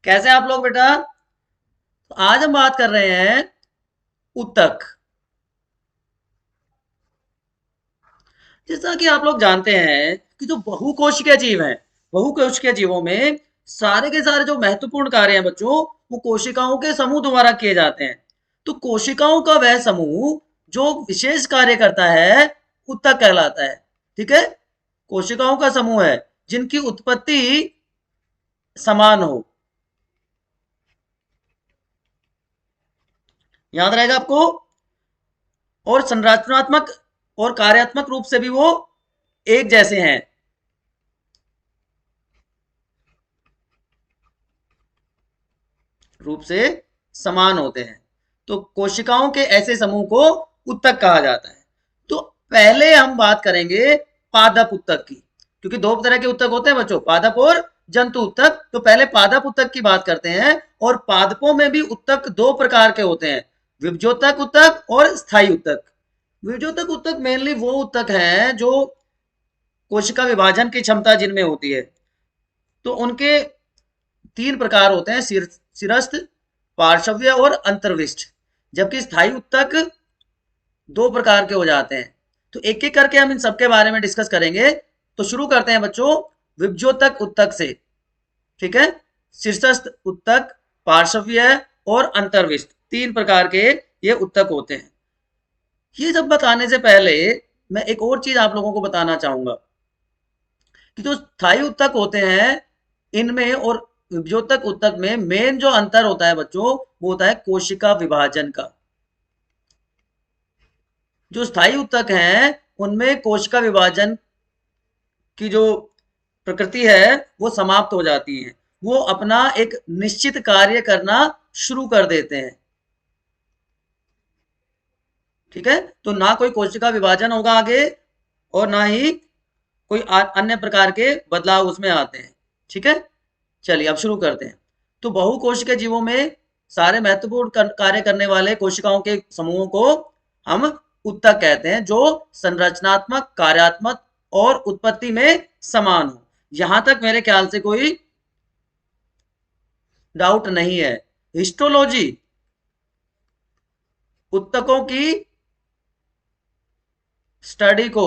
कैसे आप लोग बेटा? तो आज हम बात कर रहे हैं उत्तक। जैसा कि आप लोग जानते हैं कि जो बहुकोशिकीय जीव हैं, बहुकोशिकीय जीवों में सारे के सारे जो महत्वपूर्ण कार्य हैं बच्चों, वो कोशिकाओं के समूह द्वारा किए जाते हैं। तो कोशिकाओं का वह समूह जो विशेष कार्य करता है, उत्तक कहलाता है। ठीक है, कोशिकाओं का समूह है जिनकी उत्पत्ति समान हो। याद रहेगा आपको। और संरचनात्मक और कार्यात्मक रूप से भी वो एक जैसे हैं। रूप से समान होते हैं। तो कोशिकाओं के ऐसे समूह को उत्तक कहा जाता है। तो पहले हम बात करेंगे पादप उत्तक की, क्योंकि दो तरह के उत्तक होते हैं बच्चों, पादप और जंतु उत्तक। तो पहले पादप उत्तक की बात करते हैं। और पादपों में भी उत्तक दो प्रकार के होते हैं, विभजोतक उत्तक और स्थायी उत्तक। विभजोतक उत्तक मेनली वो उत्तक हैं जो कोशिका विभाजन की क्षमता जिनमें होती है। तो उनके तीन प्रकार होते हैं, सिरस्थ, पार्श्व्य और अंतर्विष्ट। जबकि स्थायी उत्तक दो प्रकार के हो जाते हैं। तो एक एक करके हम इन सबके बारे में डिस्कस करेंगे। तो शुरू करते हैं बच्चों विभजोतक उत्तक से। ठीक है, शीर्षस्थ उत्तक, पार्श्व्य और अंतर्विष्ट, तीन प्रकार के ये उत्तक होते हैं। ये सब बताने से पहले मैं एक और चीज आप लोगों को बताना चाहूंगा कि जो स्थायी उत्तक होते हैं इनमें और विभजोतक उत्तक में मेन जो अंतर होता है बच्चों, वो होता है कोशिका विभाजन का। जो स्थायी उत्तक हैं उनमें कोशिका विभाजन की जो प्रकृति है वो समाप्त हो जाती है। वो अपना एक निश्चित कार्य करना शुरू कर देते हैं। ठीक है, तो ना कोई कोशिका विभाजन होगा आगे और ना ही कोई अन्य प्रकार के बदलाव उसमें आते हैं। ठीक है, चलिए अब शुरू करते हैं। तो बहुकोशिकीय जीवों में सारे महत्वपूर्ण कार्य करने वाले कोशिकाओं के समूहों को हम उत्तक कहते हैं, जो संरचनात्मक, कार्यात्मक और उत्पत्ति में समान हो। यहां तक मेरे ख्याल से कोई डाउट नहीं है। हिस्टोलॉजी उत्तकों की स्टडी को,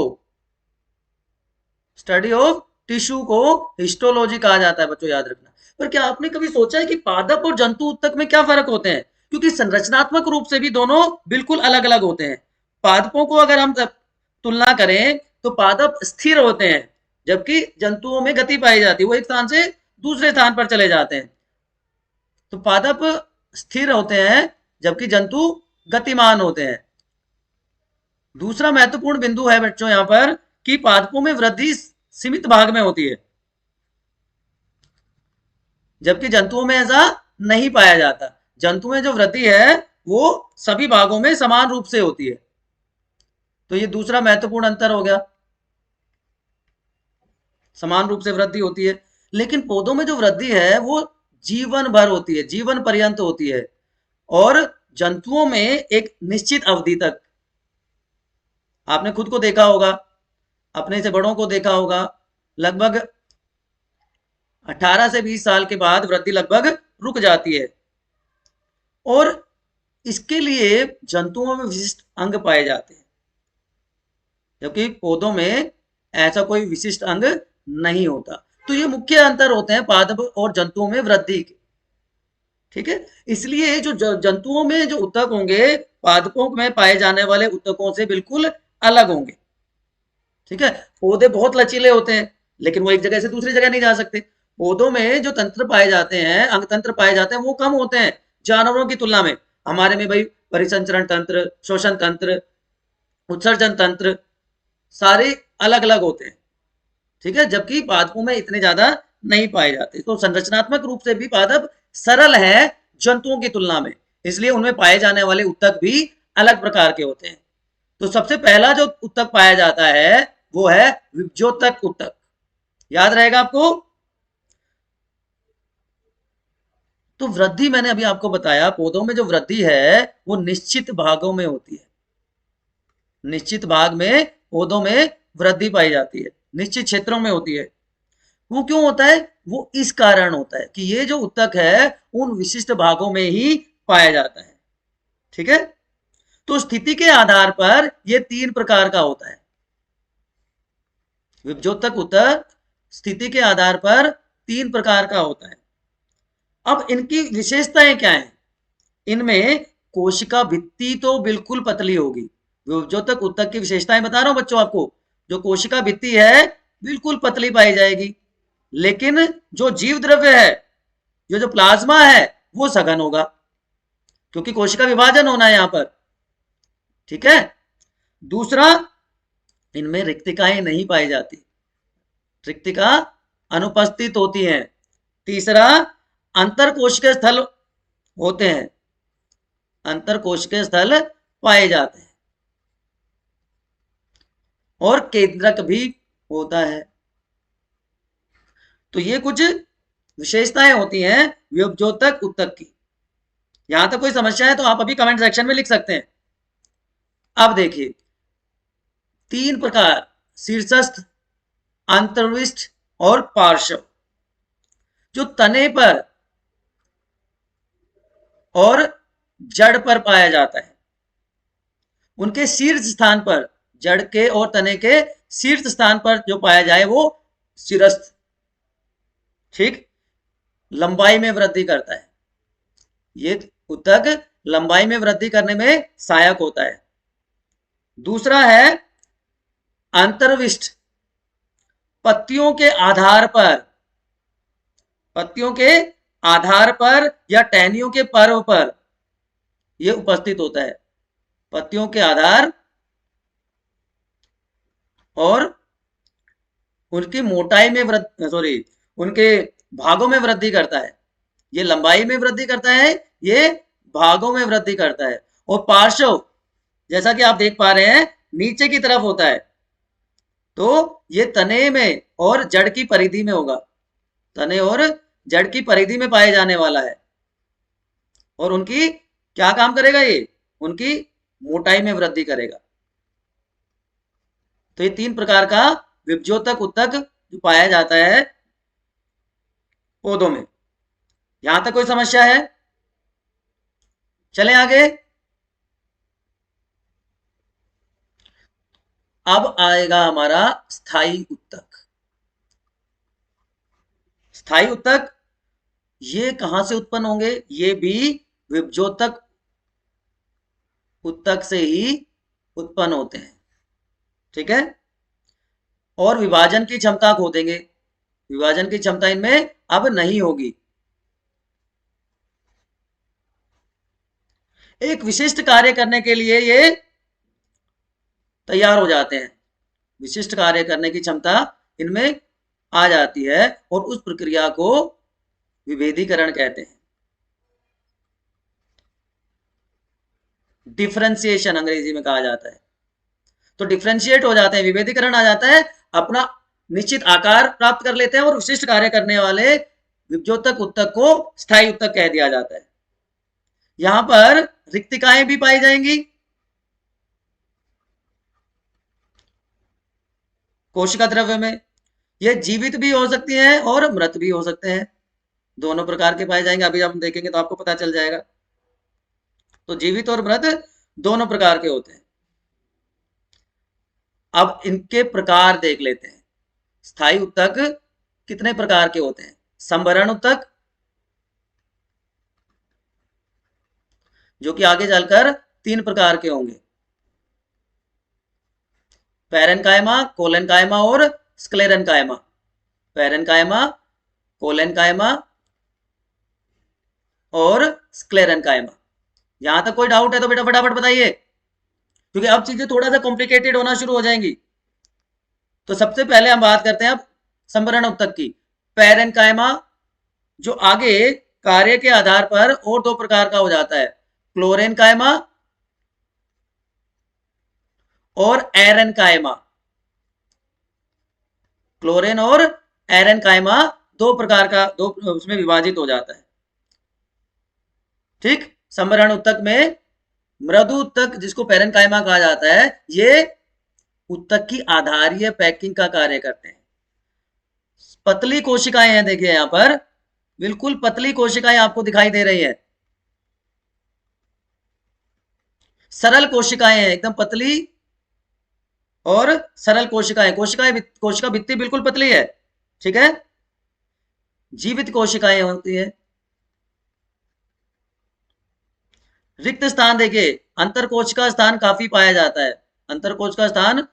स्टडी ऑफ टिश्यू को हिस्टोलॉजी कहा जाता है बच्चों, याद रखना। पर क्या आपने कभी सोचा है कि पादप और जंतु उत्तक में क्या फर्क होते हैं? क्योंकि संरचनात्मक रूप से भी दोनों बिल्कुल अलग अलग होते हैं। पादपों को अगर हम तुलना करें तो पादप स्थिर होते हैं, जबकि जंतुओं में गति पाई जाती है, वो एक स्थान से दूसरे स्थान पर चले जाते हैं। तो पादप स्थिर होते हैं जबकि जंतु गतिमान होते हैं। दूसरा महत्वपूर्ण बिंदु है बच्चों यहां पर कि पादपों में वृद्धि सीमित भाग में होती है, जबकि जंतुओं में ऐसा नहीं पाया जाता। जंतु में जो वृद्धि है वो सभी भागों में समान रूप से होती है। तो ये दूसरा महत्वपूर्ण अंतर हो गया, समान रूप से वृद्धि होती है। लेकिन पौधों में जो वृद्धि है वो जीवन भर होती है, जीवन पर्यंत होती है। और जंतुओं में एक निश्चित अवधि तक। आपने खुद को देखा होगा, अपने से बड़ों को देखा होगा, लगभग 18 से 20 साल के बाद वृद्धि लगभग रुक जाती है। और इसके लिए जंतुओं में विशिष्ट अंग पाए जाते हैं, जबकि पौधों में ऐसा कोई विशिष्ट अंग नहीं होता। तो ये मुख्य अंतर होते हैं पादप और जंतुओं में वृद्धि के। ठीक है, इसलिए जो जंतुओं में जो उत्तक होंगे पादपों में पाए जाने वाले उत्तकों से बिल्कुल अलग होंगे। ठीक है, पौधे बहुत लचीले होते हैं लेकिन वो एक जगह से दूसरी जगह नहीं जा सकते। पौधों में जो तंत्र पाए जाते हैं, अंग तंत्र पाए जाते हैं, वो कम होते हैं जानवरों की तुलना में। हमारे में भाई परिसंचरण तंत्र, श्वसन तंत्र, उत्सर्जन तंत्र सारे अलग अलग होते हैं। ठीक है, जबकि पादपों में इतने ज्यादा नहीं पाए जाते। तो संरचनात्मक रूप से भी पादप सरल है जंतुओं की तुलना में, इसलिए उनमें पाए जाने वाले उत्तक भी अलग प्रकार के होते हैं। तो सबसे पहला जो उत्तक पाया जाता है वो है विभजोतक उत्तक। याद रहेगा आपको। तो वृद्धि मैंने अभी आपको बताया, पौधों में जो वृद्धि है वो निश्चित भागों में होती है। निश्चित भाग में पौधों में वृद्धि पाई जाती है, निश्चित क्षेत्रों में होती है। वो क्यों होता है? वो इस कारण होता है कि ये जो उत्तक है उन विशिष्ट भागों में ही पाया जाता है। ठीक है, तो स्थिति के आधार पर ये 3 प्रकार का होता है। विभज्योतक उत्तक स्थिति के आधार पर 3 प्रकार का होता है। अब इनकी विशेषताएं क्या है? इनमें कोशिका भित्ति तो बिल्कुल पतली होगी। विभज्योतक उत्तक की विशेषताएं बता रहा हूं बच्चों आपको। जो कोशिका भित्ति है बिल्कुल पतली पाई जाएगी, लेकिन जो जीव द्रव्य है, जो प्लाज्मा है, वो सघन होगा, क्योंकि कोशिका विभाजन होना है यहां पर। ठीक है, दूसरा, इनमें रिक्तिकाएं नहीं पाई जाती, रिक्तिका अनुपस्थित होती हैं। तीसरा, अंतर कोशिकीय स्थल होते हैं, अंतर कोशिकीय स्थल पाए जाते हैं, और केंद्रक भी होता है। तो ये कुछ विशेषताएं होती हैं विभज्योतक उत्तक की। यहां तक कोई समस्या है तो आप अभी कमेंट सेक्शन में लिख सकते हैं। अब देखिए, 3 प्रकार, शीर्षस्थ, अंतर्विष्ट और पार्श्व, जो तने पर और जड़ पर पाया जाता है। उनके शीर्ष स्थान पर, जड़ के और तने के शीर्ष स्थान पर जो पाया जाए वो शिरस्थ, ठीक, लंबाई में वृद्धि करता है। ये उत्तक लंबाई में वृद्धि करने में सहायक होता है। दूसरा है अंतर्विष्ट, पत्तियों के आधार पर, पत्तियों के आधार पर या टहनियों के पर्व पर यह उपस्थित होता है। पत्तियों के आधार और उनकी मोटाई में वृद्धि, उनके भागों में वृद्धि करता है। ये लंबाई में वृद्धि करता है, ये भागों में वृद्धि करता है। और पार्श्व, जैसा कि आप देख पा रहे हैं, नीचे की तरफ होता है, तो ये तने में और जड़ की परिधि में होगा, तने और जड़ की परिधि में पाए जाने वाला है। और उनकी क्या काम करेगा? ये उनकी मोटाई में वृद्धि करेगा। तो ये 3 प्रकार का विभज्योतक उत्तक जो पाया जाता है पौधों में। यहां तक कोई समस्या है? चलें आगे। अब आएगा हमारा स्थायी उत्तक। स्थायी उत्तक ये कहां से उत्पन्न होंगे? ये भी विभज्योतक उत्तक से ही उत्पन्न होते हैं। ठीक है, और विभाजन की क्षमता खो देंगे, विभाजन की क्षमता इनमें अब नहीं होगी। एक विशिष्ट कार्य करने के लिए ये तैयार हो जाते हैं, विशिष्ट कार्य करने की क्षमता इनमें आ जाती है, और उस प्रक्रिया को विभेदीकरण कहते हैं। डिफरेंशिएशन अंग्रेजी में कहा जाता है। तो डिफरेंशिएट हो जाते हैं, विभेदीकरण आ जाता है, अपना निश्चित आकार प्राप्त कर लेते हैं, और विशिष्ट कार्य करने वाले विभज्योतक उत्तक को स्थायी उत्तक कह दिया जाता है। यहां पर रिक्तिकाएं भी पाई जाएंगी, कोशिका द्रव्य में। ये जीवित भी हो सकती हैं और मृत भी हो सकते हैं, दोनों प्रकार के पाए जाएंगे। अभी हम देखेंगे तो आपको पता चल जाएगा। तो जीवित और मृत दोनों प्रकार के होते हैं। अब इनके प्रकार देख लेते हैं। स्थायी उत्तक कितने प्रकार के होते हैं? संभरण उत्तक, जो कि आगे चलकर 3 प्रकार के होंगे, पैरेनकाइमा, कोलेनकाइमा और स्क्लेरेनकाइमा। पैरेनकाइमा, कोलेनकाइमा और स्क्लेरेनकाइमा। यहां तक कोई डाउट है तो बेटा फटाफट बताइए, क्योंकि अब चीजें थोड़ा सा कॉम्प्लिकेटेड होना शुरू हो जाएंगी। तो सबसे पहले हम बात करते हैं अब संभरण उत्तक की। पैरेनकाइमा, जो आगे कार्य के आधार पर और 2 प्रकार का हो जाता है, क्लोरेनकाइमा और एरेनकाइमा। क्लोरेन और एरेनकाइमा 2 प्रकार का, 2 उसमें विभाजित हो जाता है। ठीक, संभरण उत्तक में मृदु उत्तक, जिसको पैरेनकाइमा कहा जाता है, ये उत्तक की आधारीय पैकिंग का कार्य करते हैं। पतली कोशिकाएं हैं, देखिए यहां पर बिल्कुल पतली कोशिकाएं आपको दिखाई दे रही है। सरल कोशिकाएं हैं, एकदम पतली और सरल कोशिकाएं, कोशिका भित्ति बिल्कुल पतली है। ठीक है, जीवित कोशिकाएं होती है। रिक्त स्थान देखिए, अंतर कोशिका स्थान काफी पाया जाता है, अंतर कोशिका स्थान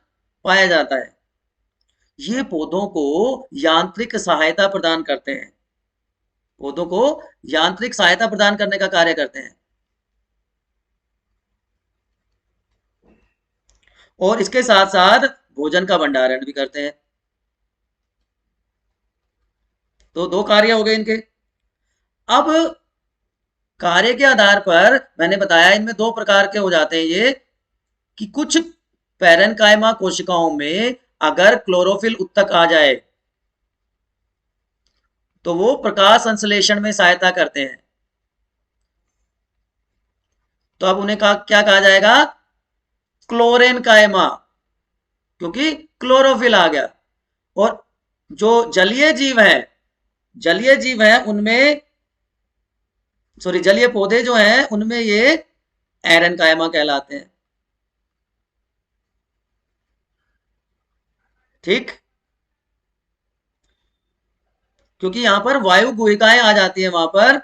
पाया जाता है। ये पौधों को यांत्रिक सहायता प्रदान करते हैं, पौधों को यांत्रिक सहायता प्रदान करने का कार्य करते हैं। और इसके साथ साथ भोजन का भंडारण भी करते हैं। तो दो कार्य हो गए इनके। अब कार्य के आधार पर मैंने बताया इनमें दो प्रकार के हो जाते हैं ये, कि कुछ पैरेनकाइमा कोशिकाओं में अगर क्लोरोफिल उत्तक आ जाए तो वो प्रकाश संश्लेषण में सहायता करते हैं। तो अब उन्हें क्या कहा जाएगा? क्लोरेनकाइमा, क्योंकि क्लोरोफिल आ गया। और जो जलीय जीव है उनमें, सॉरी, जलीय पौधे जो हैं उनमें ये एरेनकाइमा कहलाते हैं। ठीक, क्योंकि यहां पर वायु गुहिकाएं आ जाती हैं वहां पर,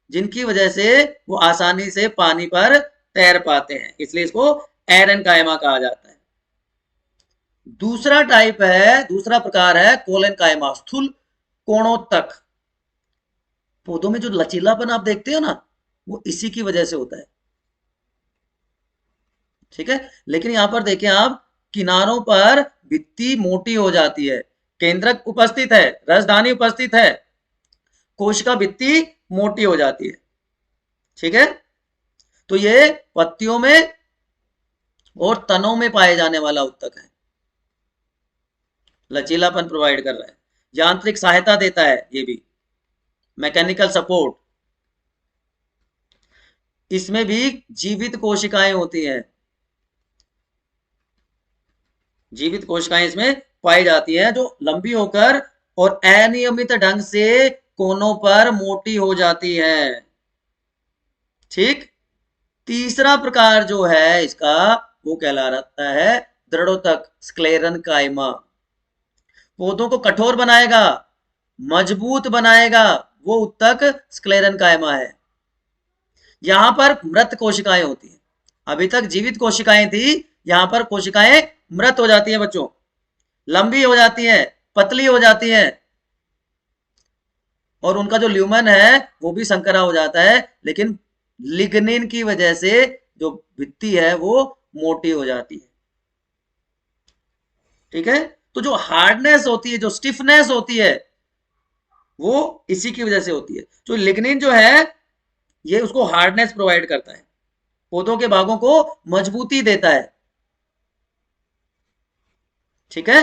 जिनकी वजह से वो आसानी से पानी पर तैर पाते हैं, इसलिए इसको एरेनकाइमा कहा जाता है। दूसरा टाइप है, दूसरा प्रकार है कोलेनकाइमा, स्थूल कोणोत्तक। पौधों में जो लचीलापन आप देखते हो ना, वो इसी की वजह से होता है। ठीक है, लेकिन यहां पर देखिए आप, किनारों पर भित्ति मोटी हो जाती है, केंद्रक उपस्थित है, राजधानी उपस्थित है, कोशिका भित्ति मोटी हो जाती है। ठीक है, तो ये पत्तियों में और तनों में पाए जाने वाला उत्तक है, लचीलापन प्रोवाइड कर रहा है, यांत्रिक सहायता देता है, ये भी मैकेनिकल सपोर्ट। इसमें भी जीवित कोशिकाएं होती हैं, जीवित कोशिकाएं इसमें पाई जाती हैं, जो लंबी होकर और अनियमित ढंग से कोनों पर मोटी हो जाती है। ठीक, तीसरा प्रकार जो है इसका, वो कहलाता है दृढ़ोत्तक, स्क्लेरनकाइमा। पौधों को कठोर बनाएगा, मजबूत बनाएगा, वो उत्तक स्क्लेरनकाइमा है। यहां पर मृत कोशिकाएं होती हैं, अभी तक जीवित कोशिकाएं थी, यहां पर कोशिकाएं मृत हो जाती हैं बच्चों, लंबी हो जाती हैं, पतली हो जाती हैं, और उनका जो ल्यूमन है वो भी संकरा हो जाता है, लेकिन लिग्निन की वजह से जो भित्ति है वो मोटी हो जाती है। ठीक है, तो जो हार्डनेस होती है, जो स्टिफनेस होती है, वो इसी की वजह से होती है। जो लिग्निन जो है ये उसको हार्डनेस प्रोवाइड करता है, पौधों के भागों को मजबूती देता है। ठीक है,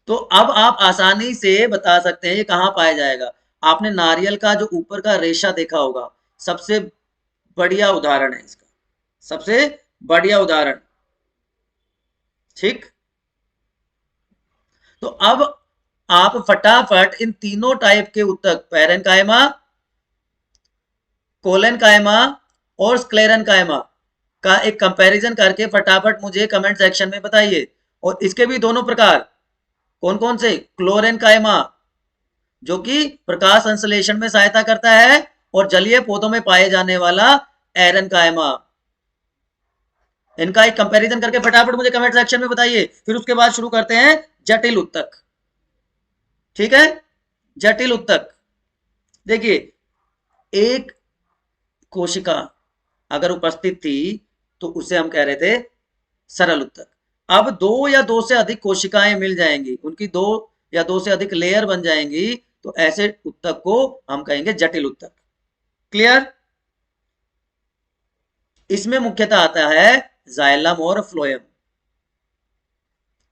तो अब आप आसानी से बता सकते हैं ये कहां पाया जाएगा। आपने नारियल का जो ऊपर का रेशा देखा होगा, सबसे बढ़िया उदाहरण है इसका, सबसे बढ़िया उदाहरण। ठीक, तो अब आप फटाफट इन तीनों टाइप के उत्तक, पैरेनकाइमा, कोलेनकाइमा और स्क्लेरनकाइमा का एक कंपैरिजन करके फटाफट मुझे कमेंट सेक्शन में बताइए। और इसके भी दोनों प्रकार कौन कौन से? क्लोरेनकाइमा, जो कि प्रकाश संश्लेषण में सहायता करता है, और जलीय पौधों में पाए जाने वाला एरेनकाइमा। इनका एक कंपैरिजन करके फटाफट मुझे कमेंट सेक्शन में बताइए, फिर उसके बाद शुरू करते हैं जटिल उत्तक। ठीक है, जटिल उत्तक देखिए, एक कोशिका अगर उपस्थित थी तो उसे हम कह रहे थे सरल उत्तक। अब दो या दो से अधिक कोशिकाएं मिल जाएंगी, उनकी दो या दो से अधिक लेयर बन जाएंगी, तो ऐसे उत्तक को हम कहेंगे जटिल उत्तक। क्लियर? इसमें मुख्यतः आता है जाइलम और फ्लोएम,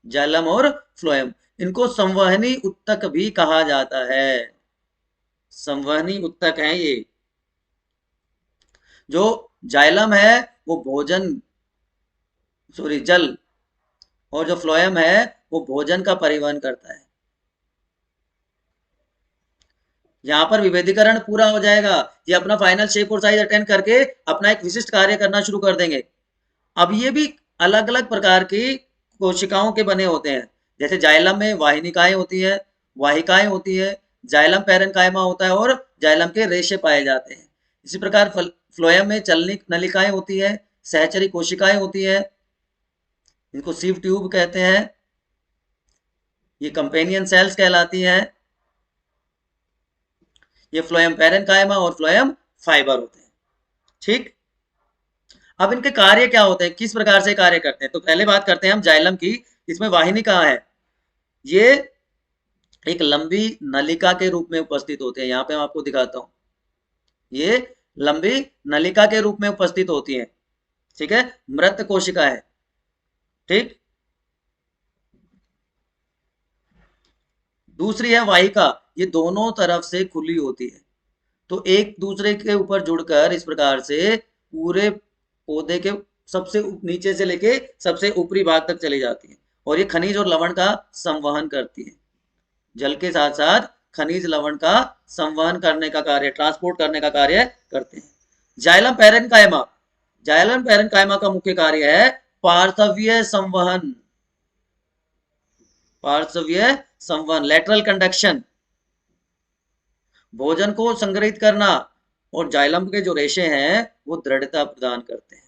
जाइलम और फ्लोएम। इनको संवहनी उत्तक भी कहा जाता है, संवहनी उत्तक है ये। जो जाइलम है वो भोजन, सॉरी, जल, और जो फ्लोएम है वो भोजन का परिवहन करता है। यहाँ पर विभेदीकरण पूरा हो जाएगा, ये अपना फाइनल शेप और साइज अटेंड करके अपना एक विशिष्ट कार्य करना शुरू कर देंगे। अब ये भी अलग अलग प्रकार की कोशिकाओं के बने होते हैं। जैसे जाइलम में वाहिनिकाएं होती है, वाहिकाएं होती है, जाइलम पैरेन्काइमा होता है और जाइलम के रेशे पाए जाते हैं। इसी प्रकार फ्लोएम में चलनी नलिकाएं होती है, सहचरी कोशिकाएं होती है, इनको सीव ट्यूब कहते हैं, ये कंपेनियन सेल्स कहलाती हैं। ये फ्लोएम पैरेन्काइमा और फ्लोएम फाइबर होते हैं। ठीक, अब इनके कार्य क्या होते हैं, किस प्रकार से कार्य करते हैं, तो पहले बात करते हैं हम जाइलम की। इसमें वाहिनी कहाँ है, ये एक लंबी नलिका के रूप में उपस्थित होते हैं। यहाँ पे मैं आपको दिखाता हूं, ये लंबी नलिका के रूप में उपस्थित होती है। ठीक है, मृत कोशिका है। ठीक, दूसरी है वाहिका, ये दोनों तरफ से खुली होती है, तो एक दूसरे के ऊपर जुड़कर इस प्रकार से पूरे पौधे के सबसे नीचे से लेके सबसे ऊपरी भाग तक चली जाती है, और ये खनिज और लवण का संवहन करती है। जल के साथ साथ खनिज लवण का संवहन करने का कार्य, ट्रांसपोर्ट करने का कार्य करते हैं। जाइलम पैरेन्काइमा, जाइलम पैरेन्काइमा का मुख्य कार्य है पार्श्वीय संवहन, पार्श्वीय संवहन, लेटरल कंडक्शन, भोजन को संग्रहित करना, और जाइलम के जो रेशे हैं वो दृढ़ता प्रदान करते हैं।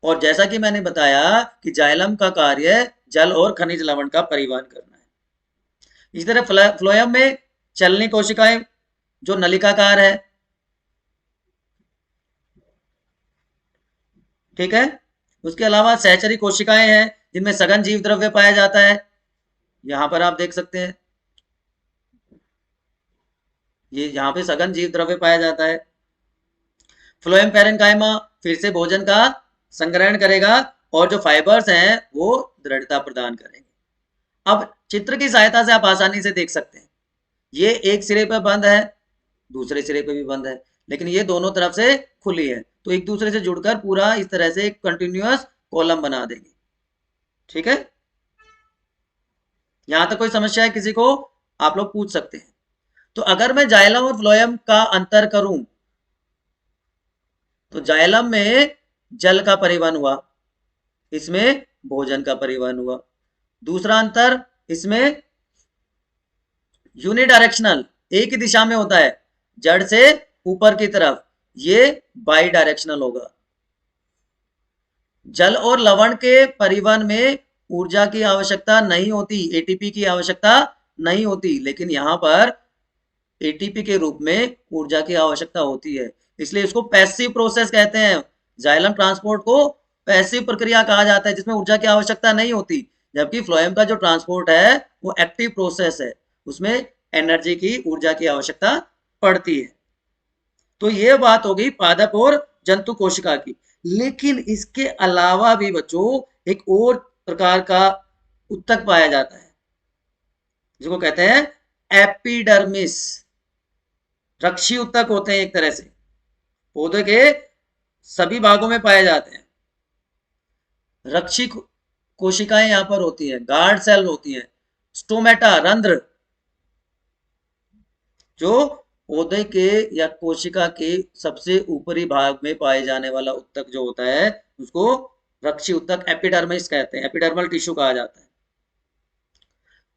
और जैसा कि मैंने बताया कि जाइलम का कार्य जल और खनिज लवण का परिवहन करना है। इसी तरह फ्लोएम में चलनी कोशिकाएं जो नलिकाकार है। ठीक है, उसके अलावा सहचरी कोशिकाएं हैं जिनमें सघन जीव द्रव्य पाया जाता है। यहां पर आप देख सकते हैं, ये यहाँ पे सघन जीव द्रव्य पाया जाता है। फ्लोएम पैरेन्काइमा फिर से भोजन का संग्रहण करेगा और जो फाइबर्स हैं वो दृढ़ता प्रदान करेंगे। अब चित्र की सहायता से आप आसानी से देख सकते हैं, ये एक सिरे पर बंद है, दूसरे सिरे पे भी बंद है, लेकिन ये दोनों तरफ से खुली है, तो एक दूसरे से जुड़कर पूरा इस तरह से एक कंटिन्यूअस कॉलम बना देंगे। ठीक है, यहां तक कोई समस्या है किसी को, आप लोग पूछ सकते हैं। तो अगर मैं जाइलम और फ्लोएम का अंतर करूं, तो जाइलम में जल का परिवहन हुआ, इसमें भोजन का परिवहन हुआ। दूसरा अंतर, इसमें यूनिडायरेक्शनल, एक ही दिशा में होता है, जड़ से ऊपर की तरफ, ये बाई डायरेक्शनल होगा। जल और लवण के परिवहन में ऊर्जा की आवश्यकता नहीं होती, एटीपी की आवश्यकता नहीं होती, लेकिन यहां पर एटीपी के रूप में ऊर्जा की आवश्यकता होती है, इसलिए इसको पैसिव प्रोसेस कहते हैं। जाइलम ट्रांसपोर्ट को पैसिव प्रक्रिया कहा जाता है, जिसमें ऊर्जा की आवश्यकता नहीं होती, जबकि फ्लोएम का जो ट्रांसपोर्ट है वो एक्टिव प्रोसेस है, उसमें एनर्जी की, ऊर्जा की आवश्यकता पड़ती है। तो ये बात हो गई पादप और जंतु कोशिका की। लेकिन इसके अलावा भी बच्चों एक और प्रकार का उत्तक पाया जाता है, जिसको कहते हैं एपिडर्मिस। रक्षी उत्तक होते हैं एक तरह से, पौधे के सभी भागों में पाए जाते हैं। रक्षी कोशिकाएं यहां पर होती हैं, गार्ड सेल होती हैं, स्टोमेटा, रंध्र, जो पौधे के या कोशिका के सबसे ऊपरी भाग में पाए जाने वाला उत्तक जो होता है उसको रक्षी उत्तक, एपिडर्मिस कहते हैं, एपिडर्मल टिश्यू कहा जाता है।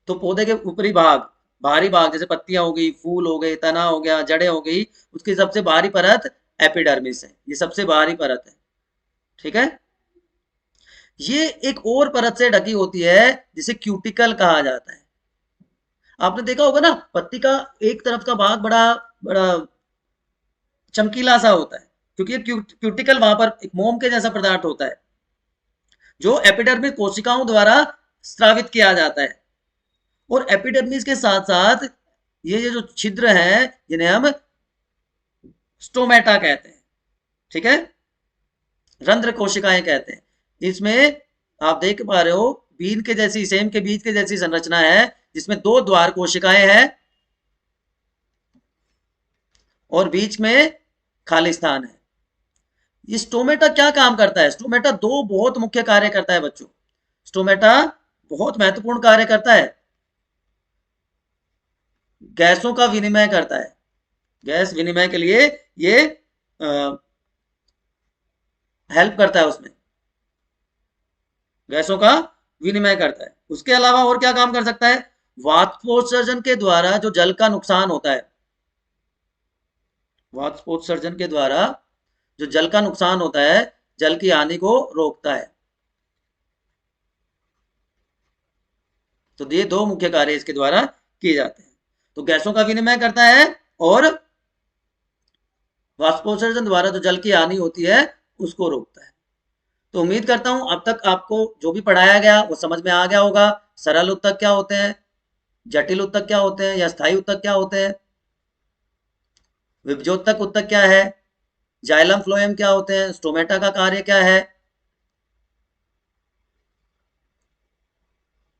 तो पौधे के ऊपरी भाग, बाहरी भाग, जैसे पत्तियां हो गई, फूल हो गए, तना हो गया, जड़ें हो गई, उसकी सबसे बाहरी परत एपिडर्मिस है, ये सबसे बाहरी परत है। ठीक है, ये एक और परत से ढकी होती है जिसे क्यूटिकल कहा जाता है। आपने देखा होगा ना, पत्ती का एक तरफ का भाग बड़ा बड़ा चमकीला सा होता है, क्योंकि क्यूटिकल वहां पर एक मोम के जैसा पदार्थ होता है, जो एपिडर्मिस कोशिकाओं द्वारा स्रावित किया जाता है। और एपिडर्मिस के साथ साथ ये जो छिद्र हैं जिन्हें हम स्टोमेटा कहते हैं, ठीक है, रंध्र कोशिकाएं कहते हैं, इसमें आप देख पा रहे हो बीन के जैसी, सेम के बीज के जैसी संरचना है, जिसमें दो द्वार कोशिकाएं हैं और बीच में खाली स्थान है। ये स्टोमेटा क्या काम करता है, स्टोमेटा दो बहुत मुख्य कार्य करता है बच्चों। स्टोमेटा बहुत महत्वपूर्ण कार्य करता है, गैसों का विनिमय करता है। गैस विनिमय के लिए ये हेल्प करता है, उसमें गैसों का विनिमय करता है। उसके अलावा और क्या काम कर सकता है? वाष्पोत्सर्जन के द्वारा जो जल का नुकसान होता है, वाष्पोत्सर्जन के द्वारा जो जल का नुकसान होता है, जल की हानि को रोकता है। तो ये दो मुख्य कार्य इसके द्वारा किए जाते हैं। तो गैसों का विनिमय करता है और वाष्पोत्सर्जन द्वारा जो जल की हानि होती है उसको रोकता है। तो उम्मीद करता हूं अब तक आपको जो भी पढ़ाया गया वो समझ में आ गया होगा। सरल उत्तक क्या होते हैं, जटिल उत्तक क्या होते हैं, या स्थायी उत्तक क्या होते हैं, विभजोत्तक उत्तक क्या है, जाइलम फ्लोएम क्या होते हैं, स्टोमेटा का कार्य क्या है।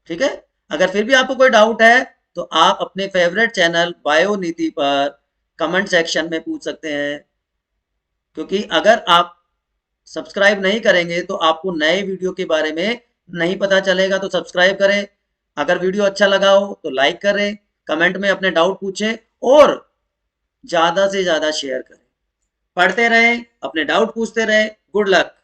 ठीक है। अगर फिर भी आपको कोई डाउट है तो आप अपने फेवरेट चैनल बायो नीति पर कमेंट सेक्शन में पूछ सकते हैं, क्योंकि अगर आप सब्सक्राइब नहीं करेंगे तो आपको नए वीडियो के बारे में नहीं पता चलेगा। तो सब्सक्राइब करें। अगर वीडियो अच्छा लगा हो तो लाइक करें, कमेंट में अपने डाउट पूछें और ज़्यादा से ज़्यादा शेयर करें। पढ़ते रहें, अपने डाउट पूछते रहें। Good luck.